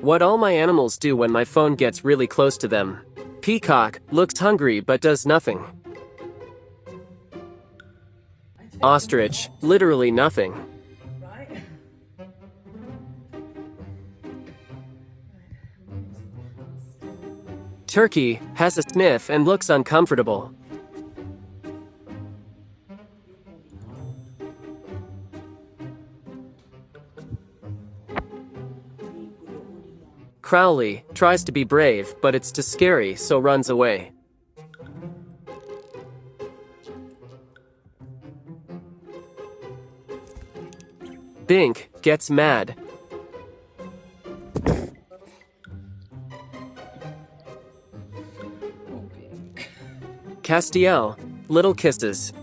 What all my animals do when my phone gets really close to them. Peacock looks hungry but does nothing. Ostrich, literally nothing. Right? Turkey has a sniff and looks uncomfortable. Crowley tries to be brave, but it's too scary, so runs away. Bink gets mad. Castiel, little kisses.